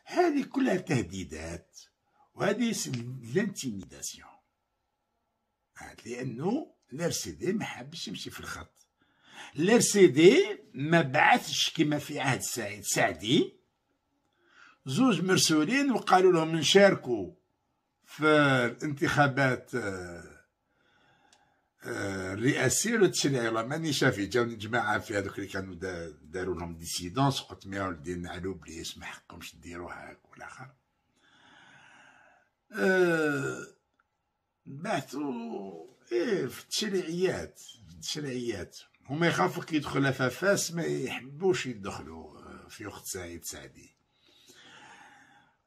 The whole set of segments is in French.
هذه كلها تهديدات، وهذه لانتيميداسيون، لانه الRCD ما حبش يمشي في الخط. الRCD ما بعثش كما في عهد سعدي زوج مرسولين وقالوا لهم نشاركوا في الانتخابات الرئاسيه ولا التشريعيه. والله ماني شافي، جاوني جماعه في هذوك اللي كانوا داروا لهم ديسيدونس، قلت يا ولدي نعلو بليس ما حقهمش ديروا هاك والاخر. بعثوا في التشريعيات، هما يخافوا كي يدخل فاس ما يحبوش يدخلوا في وقت سعدي.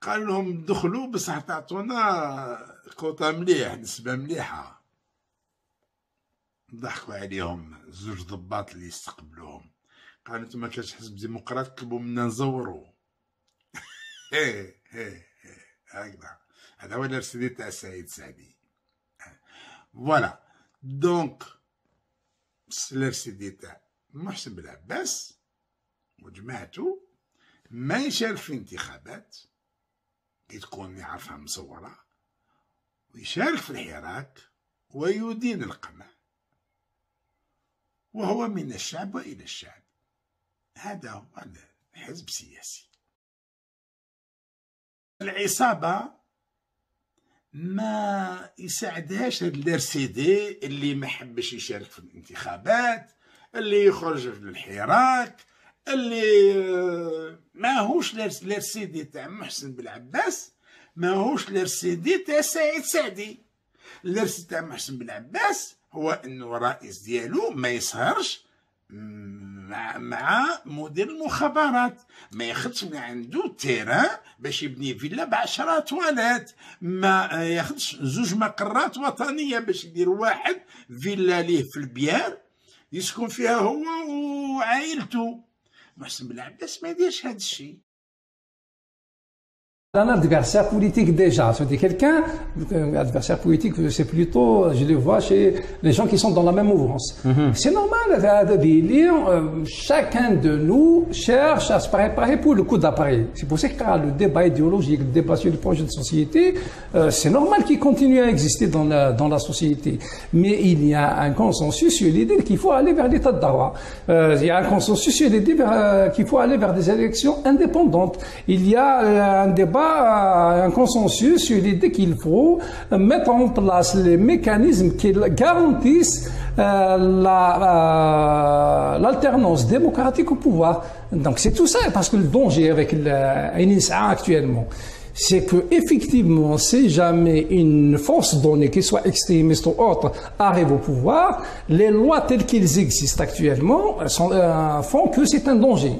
قالوا لهم دخلوا بصح تعطونا كوطا مليح، نسبة مليحة. ضحكوا عليهم زوج ضباط اللي يستقبلوهم، قالوا انتم ما كاش حزب ديمقراط طلبوا منا نزوروا. هكذا هذا هو الRCD تاع السيد سعدي. فوالا دونك الRCD تاع محسن بلعباس وجماعته ما يشارك في انتخابات كي تكون يعرفها مصورة، ويشارك في الحراك ويدين القمع، وهو من الشعب وإلى الشعب. هذا هو الحزب السياسي. العصابة ما يساعدهاش الRCD اللي ما حبش يشارك في الانتخابات، اللي يخرج في الحراك، اللي ماهوش الRCD تاع محسن بلعباس، ماهوش الRCD تاع سعيد سعدي. الRCD تاع محسن بلعباس هو انه الرئيس ديالو ما يسهرش مع مدير المخابرات، ما ياخدش من عنده تيران باش يبني فيلا ب10 تواليت، ما ياخدش 2 مقرات وطنيه باش يدير واحد فيلا ليه في البيار يسكن فيها هو وعائلته. محسن بلعباس ما يديرش هذا الشيء. Un adversaire politique déjà, c'est quelqu'un, adversaire politique, c'est plutôt, je le vois chez les gens qui sont dans la même mouvance. C'est normal, chacun de nous cherche à se préparer pour le coup d'après. C'est pour ça que le débat idéologique, le débat sur le projet de société, c'est normal qu'il continue à exister dans la société. Mais il y a un consensus sur l'idée qu'il faut aller vers l'état de droit. Il y a un consensus sur l'idée qu'il faut aller vers des élections indépendantes. Il y a un débat, un consensus sur l'idée qu'il faut mettre en place les mécanismes qui garantissent l'alternance démocratique au pouvoir. Donc c'est tout ça, parce que le danger avec l'INSA actuellement, c'est que effectivement, si jamais une force donnée, qu'elle soit extrémiste ou autre, arrive au pouvoir, les lois telles qu'elles existent actuellement font que c'est un danger.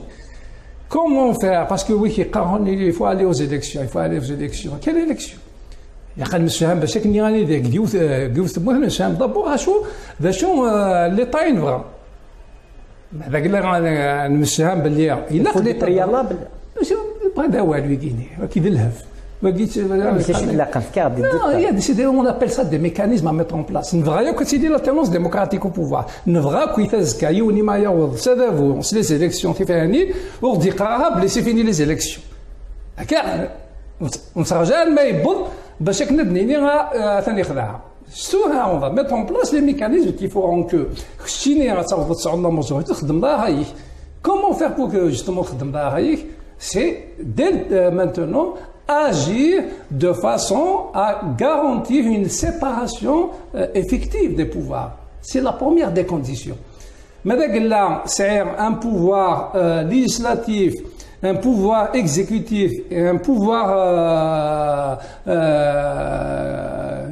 Comment faire? Parce que oui, il faut aller aux élections. Il faut aller aux élections. Quelle élection? ياخذ نسهم باش كني راني ذاك قوت مهم نسهم دابور شو اللي طاين بغا هذاك اللي راني نسهم باللي الا خديت ريالابل هذا والو يقيني كي الهف ما قلت on appelle ça des mécanismes à mettre en place. نبغيو كتسيدي l'alternance démocratique au pouvoir. نبغاو كي تزكى يوني ما يوض سدافو سي لي زيليكسيون تفاني وردي قراب لي سي فيني لي زيليكسيون هكا ونسرجال ما يبض باش نبني ثاني خدعها. سوها on va mettre en place les mécanismes qui feront que شتيني غتصاوب تصعدنا مزور تخدم راهيك. Comment faire pour que justement تخدم راهيك? C'est dès maintenant agir de façon à garantir une séparation effective des pouvoirs. C'est la première des conditions. Mais là, c'est un pouvoir législatif, un pouvoir exécutif et un pouvoir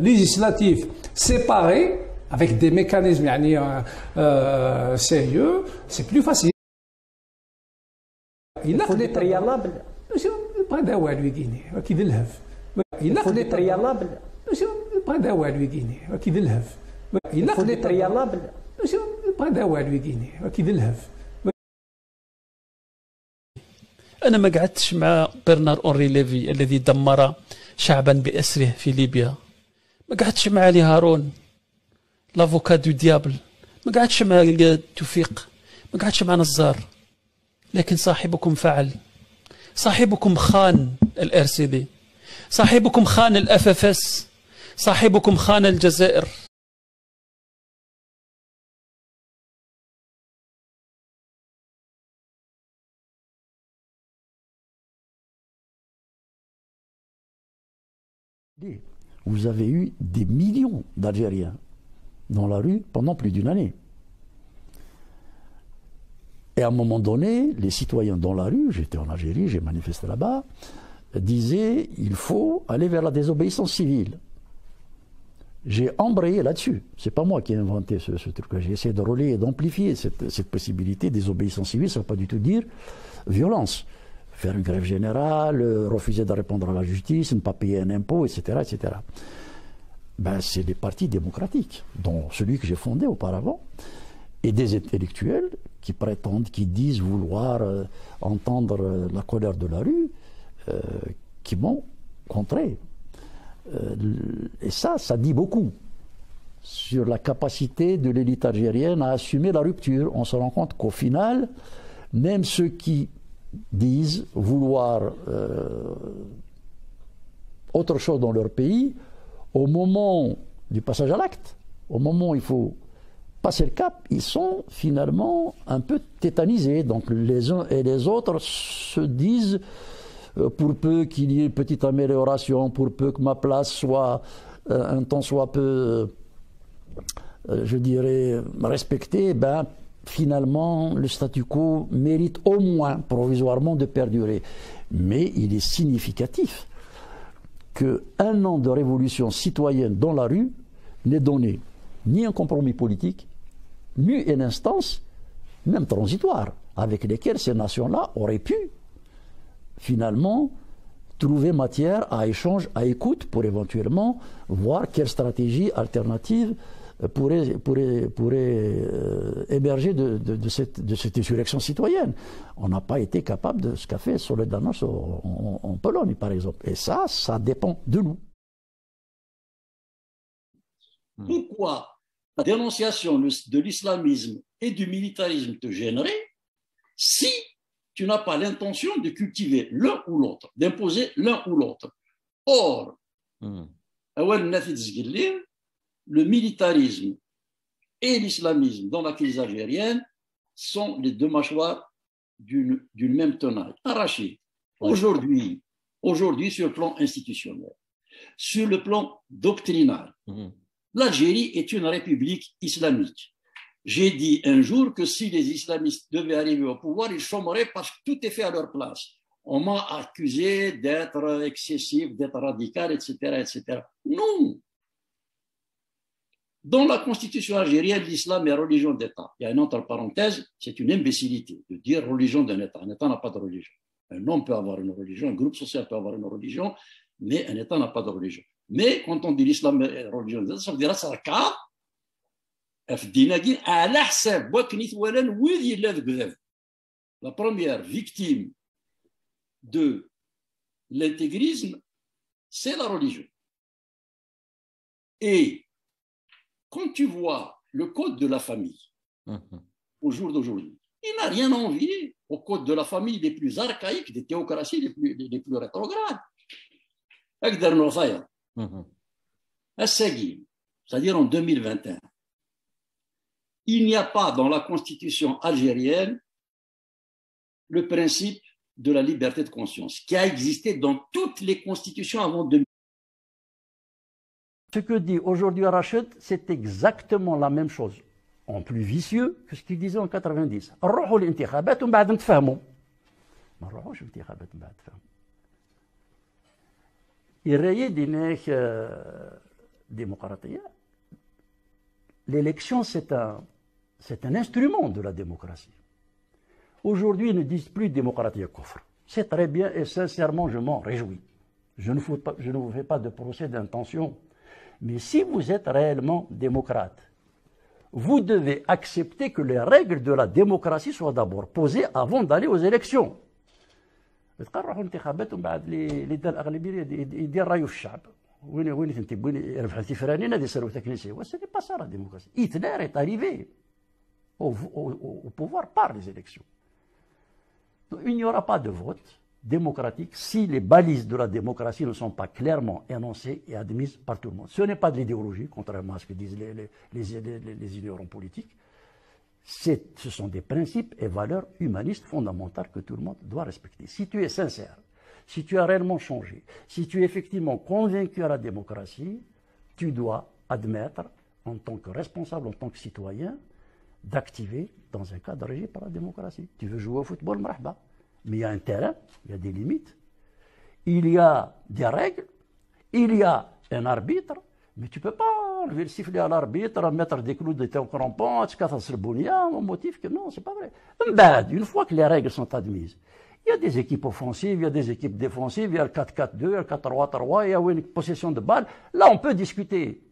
législatif séparés avec des mécanismes sérieux, c'est plus facile. Il a des préalables. هذا والو يقيني كي الهف الا خديت ريالابل هذا والو يقيني كي الهف الا خديت ريالابل هذا والو يقيني كي الهف. انا ما قعدتش مع برنار اونري ليفي الذي دمر شعبا باسره في ليبيا، ما قعدتش مع علي هارون لافوكا دو ديابل، ما قعدتش مع توفيق، ما قعدتش مع نزار، لكن صاحبكم فعل، صاحبكم خان. الRCD. صاحبكم خان الFFS. صاحبكم خان الجزائر. Vous avez eu des millions d'Algériens dans la rue pendant plus d'une année. Et à un moment donné, les citoyens dans la rue, j'étais en Algérie, j'ai manifesté là-bas, disaient il faut aller vers la désobéissance civile. J'ai embrayé là-dessus. C'est pas moi qui ai inventé ce truc-là. J'ai essayé de relayer et d'amplifier cette possibilité. Désobéissance civile, ça ne veut pas du tout dire violence. Faire une grève générale, refuser de répondre à la justice, ne pas payer un impôt, etc. etc. Ben, c'est des partis démocratiques, dont celui que j'ai fondé auparavant, et des intellectuels qui prétendent, qui disent vouloir entendre la colère de la rue, qui m'ont contré. Et ça dit beaucoup sur la capacité de l'élite algérienne à assumer la rupture. On se rend compte qu'au final, même ceux qui disent vouloir autre chose dans leur pays, au moment du passage à l'acte, au moment où il faut passer le cap, ils sont finalement un peu tétanisés. Donc les uns et les autres se disent, pour peu qu'il y ait une petite amélioration, pour peu que ma place soit un temps soit peu, je dirais, respectée, ben finalement, le statu quo mérite au moins provisoirement de perdurer. Mais il est significatif qu'un an de révolution citoyenne dans la rue n'ait donné ni un compromis politique, ni une instance, même transitoire, avec lesquelles ces nations-là auraient pu finalement trouver matière à échange, à écoute, pour éventuellement voir quelle stratégie alternative pourrait émerger de cette insurrection citoyenne. On n'a pas été capable de ce qu'a fait Solidarność en Pologne, par exemple. Et ça dépend de nous. Pourquoi la dénonciation de l'islamisme et du militarisme te gênerait si tu n'as pas l'intention de cultiver l'un ou l'autre, d'imposer l'un ou l'autre? Or, le militarisme et l'islamisme dans la crise algérienne sont les deux mâchoires d'une même tenaille. Arrachées. Aujourd'hui, sur le plan institutionnel, sur le plan doctrinal, l'Algérie est une république islamique. J'ai dit un jour que si les islamistes devaient arriver au pouvoir, ils chômeraient parce que tout est fait à leur place. On m'a accusé d'être excessif, d'être radical, etc., etc. Non! Dans la constitution algérienne, l'islam est religion d'État. Il y a une entre parenthèses, c'est une imbécilité de dire religion d'un État. Un État n'a pas de religion. Un homme peut avoir une religion, un groupe social peut avoir une religion, mais un État n'a pas de religion. Mais quand on dit l'islam est religion d'État, ça veut dire ça la première victime de l'intégrisme, c'est la religion. Et quand tu vois le code de la famille, au jour d'aujourd'hui, il n'a rien envié au code de la famille les plus archaïques, des théocraties les plus rétrogrades. C'est-à-dire en 2021, il n'y a pas dans la constitution algérienne le principe de la liberté de conscience qui a existé dans toutes les constitutions avant 2000. Ce que dit aujourd'hui Rachid, c'est exactement la même chose, en plus vicieux que ce qu'il disait en 90. نروحوا للانتخابات ومن بعد نتفاهموا. ما نروحوش للانتخابات من بعد نتفاهموا. الرأي دينك démocratie. L'élection, c'est un instrument de la démocratie. Aujourd'hui, ils ne disent plus démocratie et kufr. C'est très bien et sincèrement, je m'en réjouis. Je ne vous fais pas de procès d'intention. Mais si vous êtes réellement démocrate, vous devez accepter que les règles de la démocratie soient d'abord posées avant d'aller aux élections. تقرحوا الانتخابات ومن بعد اللي دار الاغلبيه يدير رايه في الشعب وين تنتبوني يربح التفرانين هذه ثروتك نسي سي با سا لا ديموكراسي. Hitler est arrivé au pouvoir par les élections. Donc, il n'y aura pas de vote, démocratique si les balises de la démocratie ne sont pas clairement énoncées et admises par tout le monde. Ce n'est pas de l'idéologie, contrairement à ce que disent les ignorants politiques. Ce sont des principes et valeurs humanistes fondamentales que tout le monde doit respecter. Si tu es sincère, si tu as réellement changé, si tu es effectivement convaincu à la démocratie, tu dois admettre, en tant que responsable, en tant que citoyen, d'activer dans un cadre régi par la démocratie. Tu veux jouer au football, marhaba. Mais il y a un terrain, il y a des limites, il y a des règles, il y a un arbitre, mais tu ne peux pas enlever le sifflet à l'arbitre, mettre des clous de ton crampon, tu casses le bounia, au motif que non, c'est pas vrai. Une fois que les règles sont admises, il y a des équipes offensives, il y a des équipes défensives, il y a le 4-4-2, il y a le 4-3-3, il y a une possession de balle. Là, on peut discuter.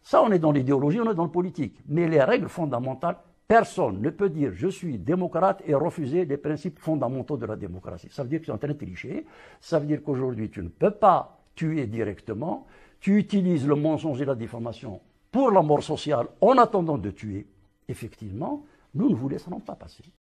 Ça, on est dans l'idéologie, on est dans le politique. Mais les règles fondamentales, personne ne peut dire je suis démocrate et refuser les principes fondamentaux de la démocratie. Ça veut dire que tu es en train de tricher. Ça veut dire qu'aujourd'hui, tu ne peux pas tuer directement. Tu utilises le mensonge et la diffamation pour la mort sociale en attendant de tuer. Effectivement, nous ne vous laisserons pas passer.